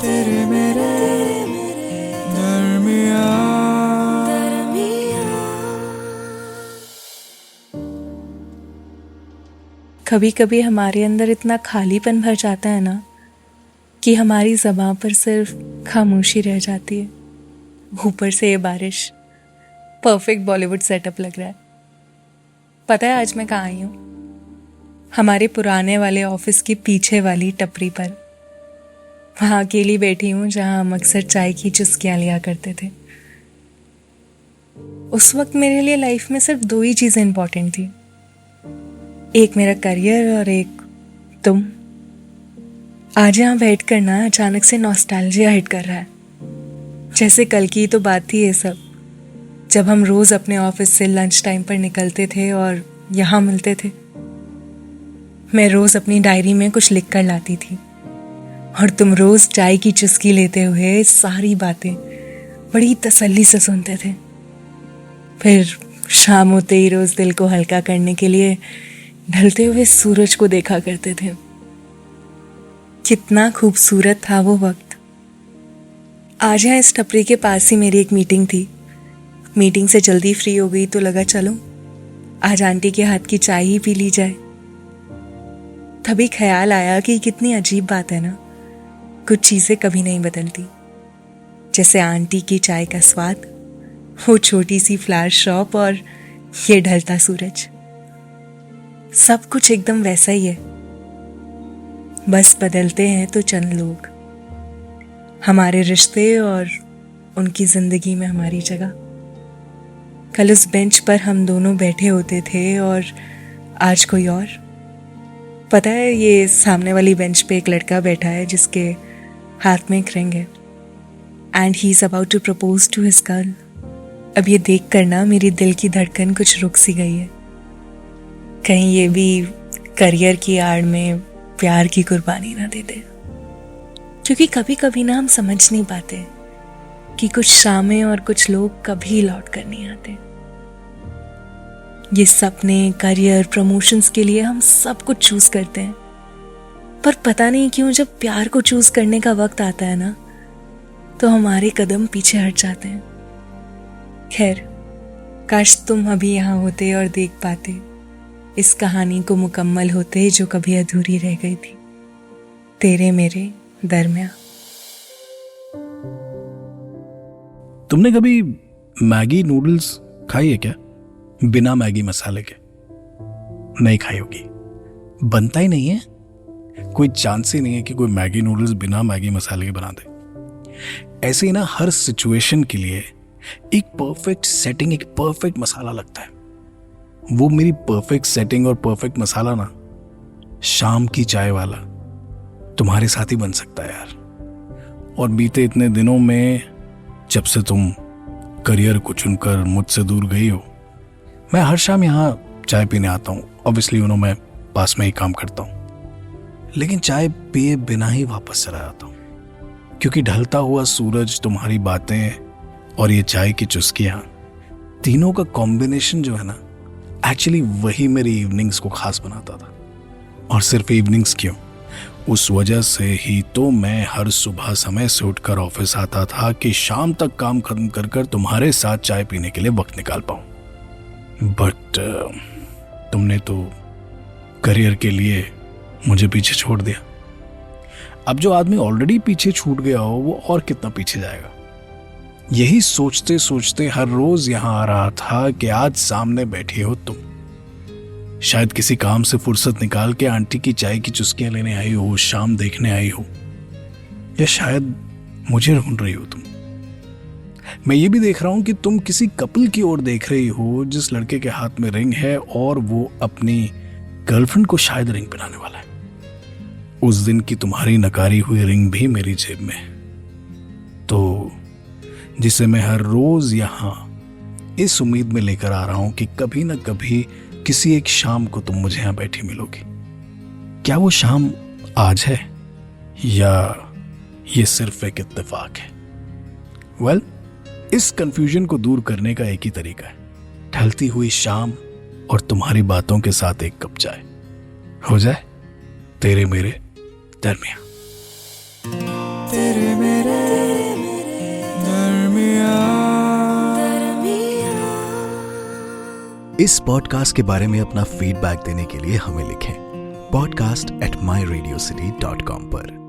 तेरे मेरे दरमियाँ। कभी कभी हमारे अंदर इतना खालीपन भर जाता है ना कि हमारी ज़बां पर सिर्फ खामोशी रह जाती है। ऊपर से ये बारिश, परफेक्ट बॉलीवुड सेटअप लग रहा है। पता है आज मैं कहाँ आई हूँ? हमारे पुराने वाले ऑफिस की पीछे वाली टपरी पर। वहाँ अकेली बैठी हूँ जहाँ हम अक्सर चाय की चुस्कियाँ लिया करते थे। उस वक्त मेरे लिए लाइफ में सिर्फ 2 ही चीज़ें इंपॉर्टेंट थी, एक मेरा करियर और एक तुम। आज यहाँ बैठ कर ना अचानक से नॉस्टैल्जिया हिट कर रहा है, जैसे कल की तो बात थी ये सब, जब हम रोज अपने ऑफिस से लंच टाइम पर निकलते थे और यहाँ मिलते थे। मैं रोज अपनी डायरी में कुछ लिख कर लाती थी और तुम रोज चाय की चुस्की लेते हुए सारी बातें बड़ी तसल्ली से सुनते थे। फिर शाम होते ही रोज दिल को हल्का करने के लिए ढलते हुए सूरज को देखा करते थे। कितना खूबसूरत था वो वक्त। आज यहाँ इस टपरी के पास ही मेरी एक मीटिंग थी। मीटिंग से जल्दी फ्री हो गई तो लगा चलो आज आंटी के हाथ की चाय ही पी ली जाए। तभी ख्याल आया कि कितनी अजीब बात है ना, कुछ चीजें कभी नहीं बदलती, जैसे आंटी की चाय का स्वाद, वो छोटी सी फ्लावर शॉप और ये ढलता सूरज। सब कुछ एकदम वैसा ही है, बस बदलते हैं तो चंद लोग, हमारे रिश्ते और उनकी जिंदगी में हमारी जगह। कल उस बेंच पर हम दोनों बैठे होते थे और आज कोई और। पता है ये सामने वाली बेंच पे एक लड़का बैठा है जिसके हाथ में एक रिंग है and he is about to propose to his girl. अब ये देख कर ना मेरी दिल की धड़कन कुछ रुक सी गई है। कहीं ये भी करियर की आड़ में प्यार की कुर्बानी ना दे दे, क्योंकि कभी कभी ना हम समझ नहीं पाते कि कुछ शामें और कुछ लोग कभी लौट कर नहीं आते। ये सपने, करियर, प्रमोशंस के लिए हम सब कुछ चूज करते हैं, पर पता नहीं क्यों जब प्यार को चूज करने का वक्त आता है ना तो हमारे कदम पीछे हट जाते हैं। खैर, काश तुम अभी यहाँ होते और देख पाते इस कहानी को मुकम्मल होते जो कभी अधूरी रह गई थी, तेरे मेरे दरमियां। तुमने कभी मैगी नूडल्स खाई है क्या? बिना मैगी मसाले के? नहीं खाई होगी, बनता ही नहीं है। कोई चांस ही नहीं है कि कोई मैगी नूडल्स बिना मैगी मसाले के बना दे। ऐसे ही ना हर सिचुएशन के लिए एक परफेक्ट सेटिंग, एक परफेक्ट मसाला लगता है। वो मेरी परफेक्ट सेटिंग और परफेक्ट मसाला ना शाम की चाय वाला तुम्हारे साथ ही बन सकता है यार। और बीते इतने दिनों में जब से तुम करियर को चुनकर मुझसे दूर गई हो, मैं हर शाम यहाँ चाय पीने आता हूँ। ऑब्वियसली मैं पास में ही काम करता हूँ, लेकिन चाय पिए बिना ही वापस चला जाता हूँ, क्योंकि ढलता हुआ सूरज, तुम्हारी बातें और ये चाय की चुस्कियाँ, तीनों का कॉम्बिनेशन जो है ना, एक्चुअली वही मेरी इवनिंग्स को खास बनाता था। और सिर्फ इवनिंग्स क्यों, उस वजह से ही तो मैं हर सुबह समय से उठकर ऑफिस आता था कि शाम तक काम खत्म कर कर तुम्हारे साथ चाय पीने के लिए वक्त निकाल पाऊं। बट तुमने तो करियर के लिए मुझे पीछे छोड़ दिया। अब जो आदमी ऑलरेडी पीछे छूट गया हो वो और कितना पीछे जाएगा। यही सोचते सोचते हर रोज यहां आ रहा था कि आज सामने बैठी हो तुम, शायद किसी काम से फुर्सत निकाल के आंटी की चाय की चुस्कियां लेने आई हो, शाम देखने आई हो, या शायद मुझे ढूंढ रही हो तुम। मैं ये भी देख रहा हूं कि तुम किसी कपल की ओर देख रही हो जिस लड़के के हाथ में रिंग है और वो अपनी गर्लफ्रेंड को शायद रिंग पहनाने वाला है। उस दिन की तुम्हारी नकारी हुई रिंग भी मेरी जेब में है, तो जिसे मैं हर रोज यहां इस उम्मीद में लेकर आ रहा हूं कि कभी ना कभी किसी एक शाम को तुम मुझे यहां बैठी मिलोगी। क्या वो शाम आज है या ये सिर्फ एक इत्तेफाक है? वेल, इस कंफ्यूजन को दूर करने का एक ही तरीका है, ढलती हुई शाम और तुम्हारी बातों के साथ एक कप चाय। हो जाए तेरे मेरे दरमियां। तेरे मेरे दरमियां। इस पॉडकास्ट के बारे में अपना फीडबैक देने के लिए हमें लिखें podcast@myradiocity.com पर।